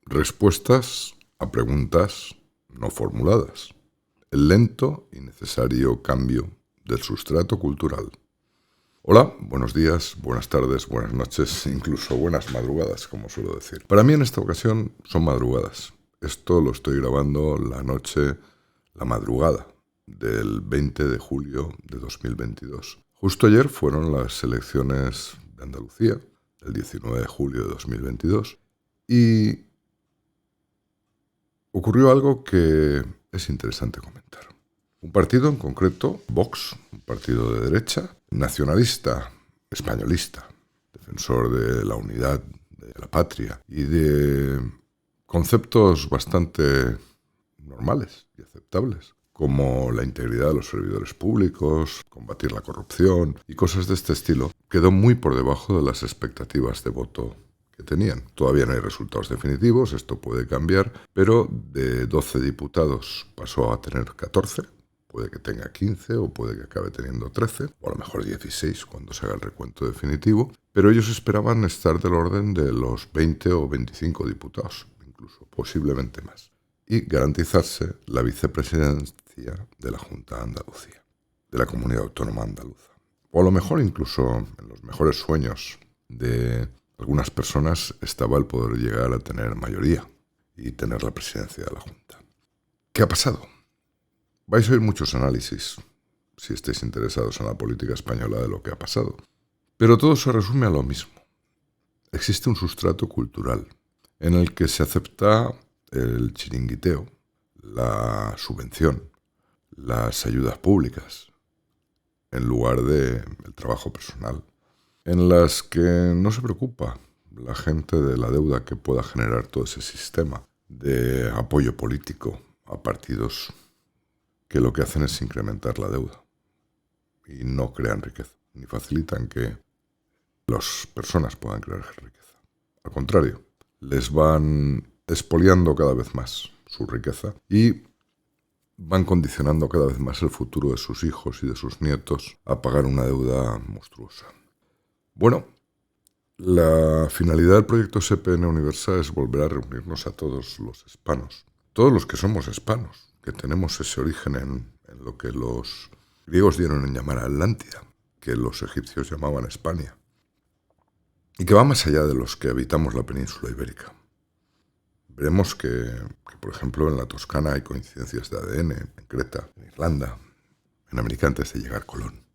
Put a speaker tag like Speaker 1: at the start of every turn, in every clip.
Speaker 1: Respuestas a preguntas no formuladas. El lento y necesario cambio del sustrato cultural. Hola, buenos días, buenas tardes, buenas noches, incluso buenas madrugadas, como suelo decir. Para mí en esta ocasión son madrugadas. Esto lo estoy grabando la madrugada del 20 de julio de 2022. Justo ayer fueron las elecciones de Andalucía, el 19 de julio de 2022, y ocurrió algo que es interesante comentar. Un partido en concreto, Vox, un partido de derecha, nacionalista, españolista, defensor de la unidad de la patria y de conceptos bastante normales y aceptables, como la integridad de los servidores públicos, combatir la corrupción y cosas de este estilo, quedó muy por debajo de las expectativas de voto que tenían. Todavía no hay resultados definitivos, esto puede cambiar, pero de 12 diputados pasó a tener 14, puede que tenga 15 o puede que acabe teniendo 13, o a lo mejor 16 cuando se haga el recuento definitivo, pero ellos esperaban estar del orden de los 20 o 25 diputados, incluso posiblemente más, y garantizarse la vicepresidencia de la Junta de Andalucía, de la Comunidad Autónoma Andaluza. O a lo mejor incluso en los mejores sueños de algunas personas estaba el poder llegar a tener mayoría y tener la presidencia de la Junta. ¿Qué ha pasado? Vais a oír muchos análisis, si estáis interesados en la política española, de lo que ha pasado. Pero todo se resume a lo mismo. Existe un sustrato cultural en el que se acepta el chiringuiteo, la subvención, las ayudas públicas, en lugar del trabajo personal, en las que no se preocupa la gente de la deuda que pueda generar todo ese sistema de apoyo político a partidos que lo que hacen es incrementar la deuda y no crean riqueza, ni facilitan que las personas puedan crear riqueza. Al contrario, les van expoliando cada vez más su riqueza y van condicionando cada vez más el futuro de sus hijos y de sus nietos a pagar una deuda monstruosa. Bueno, la finalidad del proyecto SPN Universal es volver a reunirnos a todos los hispanos, todos los que somos hispanos, que tenemos ese origen en lo que los griegos dieron en llamar Atlántida, que los egipcios llamaban España, y que va más allá de los que habitamos la península ibérica. Veremos que, por ejemplo, en la Toscana hay coincidencias de ADN, en Creta, en Irlanda, en América antes de llegar Colón.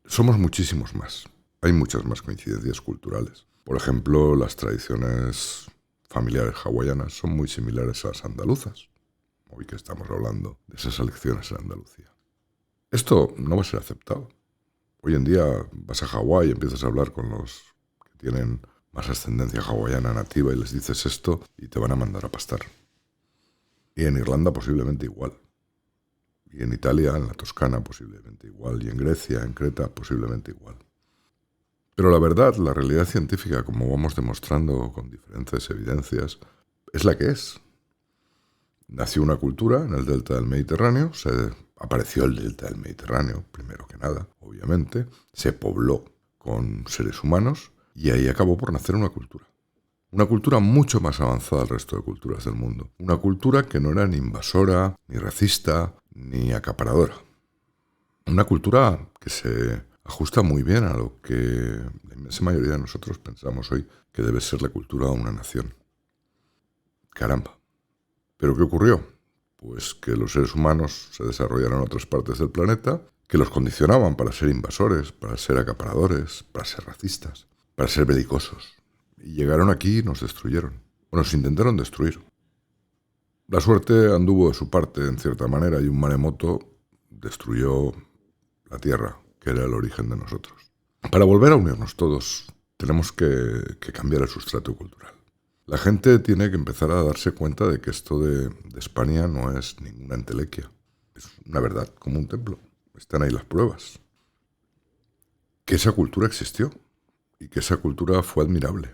Speaker 1: Somos muchísimos más. Hay muchas más coincidencias culturales. Por ejemplo, las tradiciones familiares hawaianas son muy similares a las andaluzas, hoy que estamos hablando de esas elecciones en Andalucía. Esto no va a ser aceptado. Hoy en día vas a Hawái y empiezas a hablar con los que tienen más ascendencia hawaiana nativa y les dices esto y te van a mandar a pastar. Y en Irlanda posiblemente igual. Y en Italia, en la Toscana posiblemente igual. Y en Grecia, en Creta posiblemente igual. Pero la verdad, la realidad científica, como vamos demostrando con diferentes evidencias, es la que es. Nació una cultura en el delta del Mediterráneo, apareció el delta del Mediterráneo, primero que nada, obviamente, se pobló con seres humanos y ahí acabó por nacer una cultura. Una cultura mucho más avanzada al resto de culturas del mundo. Una cultura que no era ni invasora, ni racista, ni acaparadora. Una cultura que se ajusta muy bien a lo que la inmensa mayoría de nosotros pensamos hoy que debe ser la cultura de una nación. Caramba. ¿Pero qué ocurrió? Pues que los seres humanos se desarrollaron en otras partes del planeta que los condicionaban para ser invasores, para ser acaparadores, para ser racistas, para ser belicosos. Y llegaron aquí y nos destruyeron, o nos intentaron destruir. La suerte anduvo de su parte, en cierta manera, y un maremoto destruyó la Tierra, que era el origen de nosotros. Para volver a unirnos todos, tenemos que cambiar el sustrato cultural. La gente tiene que empezar a darse cuenta de que esto de España no es ninguna entelequia. Es una verdad, como un templo. Están ahí las pruebas. Que esa cultura existió y que esa cultura fue admirable.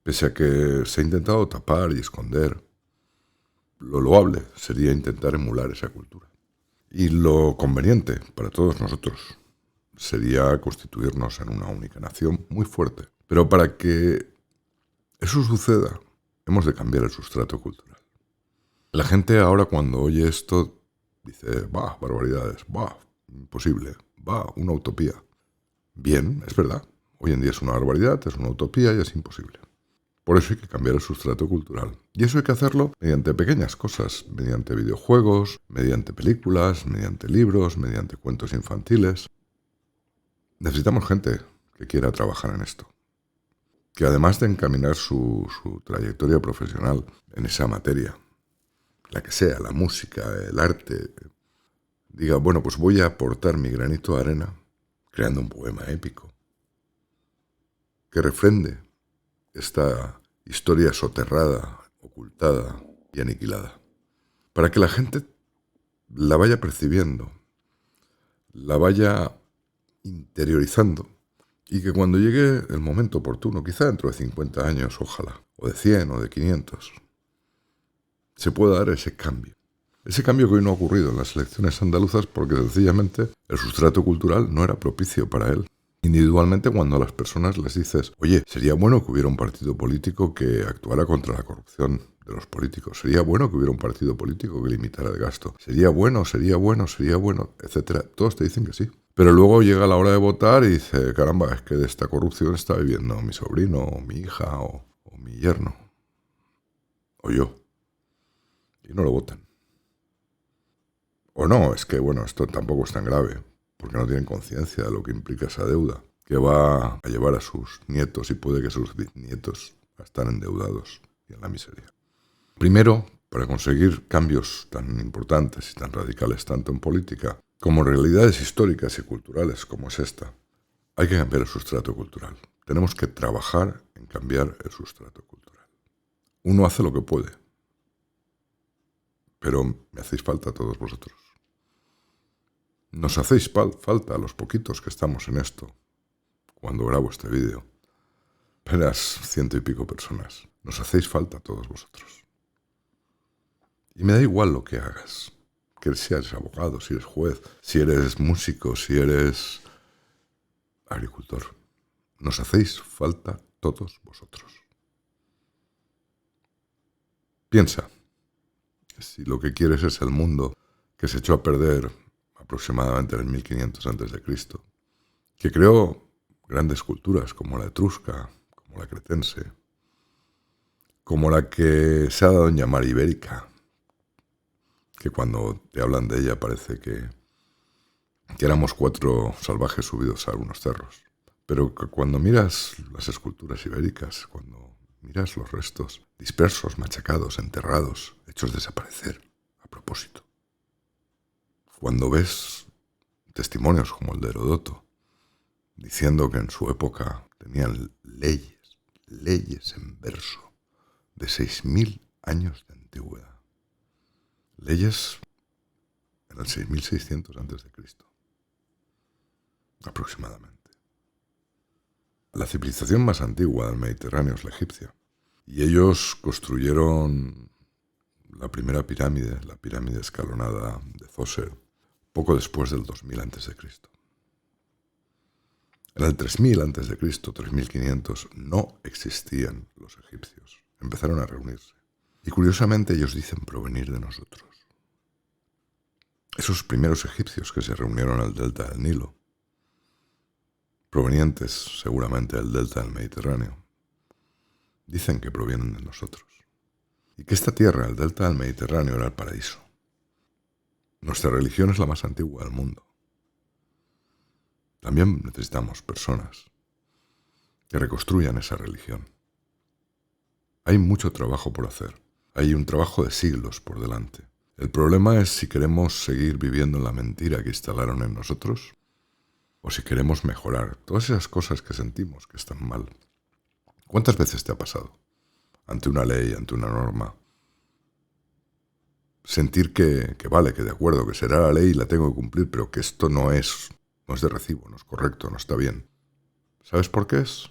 Speaker 1: Pese a que se ha intentado tapar y esconder, lo loable sería intentar emular esa cultura. Y lo conveniente para todos nosotros sería constituirnos en una única nación muy fuerte. Pero para que eso suceda, hemos de cambiar el sustrato cultural. La gente ahora cuando oye esto dice, bah, barbaridades, bah, imposible, bah, una utopía. Bien, es verdad. Hoy en día es una barbaridad, es una utopía y es imposible. Por eso hay que cambiar el sustrato cultural. Y eso hay que hacerlo mediante pequeñas cosas, mediante videojuegos, mediante películas, mediante libros, mediante cuentos infantiles. Necesitamos gente que quiera trabajar en esto. Que además de encaminar su trayectoria profesional en esa materia, la que sea, la música, el arte, diga, bueno, pues voy a aportar mi granito de arena creando un poema épico que refrende esta historia soterrada, ocultada y aniquilada, para que la gente la vaya percibiendo, la vaya interiorizando, y que cuando llegue el momento oportuno, quizá dentro de 50 años, ojalá, o de 100 o de 500, se pueda dar ese cambio. Ese cambio que hoy no ha ocurrido en las elecciones andaluzas porque sencillamente el sustrato cultural no era propicio para él. Individualmente, cuando a las personas les dices, oye, sería bueno que hubiera un partido político que actuara contra la corrupción de los políticos, sería bueno que hubiera un partido político que limitara el gasto, sería bueno, etcétera, todos te dicen que sí. Pero luego llega la hora de votar y dice, caramba, es que de esta corrupción está viviendo mi sobrino, o mi hija, o mi yerno, o yo. Y no lo votan. O no, es que, bueno, esto tampoco es tan grave, porque no tienen conciencia de lo que implica esa deuda, que va a llevar a sus nietos y puede que sus bisnietos están endeudados y en la miseria. Primero, para conseguir cambios tan importantes y tan radicales tanto en política como en realidades históricas y culturales como es esta, hay que cambiar el sustrato cultural. Tenemos que trabajar en cambiar el sustrato cultural. Uno hace lo que puede, pero me hacéis falta a todos vosotros. Nos hacéis falta a los poquitos que estamos en esto. Cuando grabo este vídeo, apenas 100 y pico personas. Nos hacéis falta a todos vosotros. Y me da igual lo que hagas. Que si eres abogado, si eres juez, si eres músico, si eres agricultor. Nos hacéis falta todos vosotros. Piensa, si lo que quieres es el mundo que se echó a perder aproximadamente en el 1500 a.C., que creó grandes culturas como la etrusca, como la cretense, como la que se ha dado en llamar ibérica, que cuando te hablan de ella parece que éramos 4 salvajes subidos a algunos cerros. Pero que cuando miras las esculturas ibéricas, cuando miras los restos dispersos, machacados, enterrados, hechos desaparecer a propósito, cuando ves testimonios como el de Heródoto, diciendo que en su época tenían leyes en verso, de 6.000 años de antigüedad. Leyes en el 6.600 a.C., aproximadamente. La civilización más antigua del Mediterráneo es la egipcia. Y ellos construyeron la primera pirámide, la pirámide escalonada de Zoser, poco después del 2000 a.C. En el 3000 a.C., 3500, no existían los egipcios. Empezaron a reunirse. Y curiosamente ellos dicen provenir de nosotros. Esos primeros egipcios que se reunieron en el delta del Nilo, provenientes seguramente del delta del Mediterráneo, dicen que provienen de nosotros. Y que esta tierra, el delta del Mediterráneo, era el paraíso. Nuestra religión es la más antigua del mundo. También necesitamos personas que reconstruyan esa religión. Hay mucho trabajo por hacer. Hay un trabajo de siglos por delante. El problema es si queremos seguir viviendo en la mentira que instalaron en nosotros o si queremos mejorar todas esas cosas que sentimos que están mal. ¿Cuántas veces te ha pasado, ante una ley, ante una norma, sentir que vale, que de acuerdo, que será la ley y la tengo que cumplir, pero que esto no es de recibo, no es correcto, no está bien? ¿Sabes por qué es?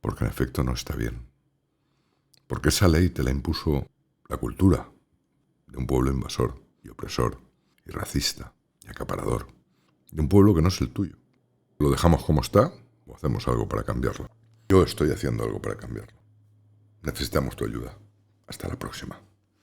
Speaker 1: Porque en efecto no está bien. Porque esa ley te la impuso la cultura de un pueblo invasor y opresor y racista y acaparador, de un pueblo que no es el tuyo. ¿Lo dejamos como está o hacemos algo para cambiarlo? Yo estoy haciendo algo para cambiarlo. necesitamos tu ayuda. Hasta la próxima.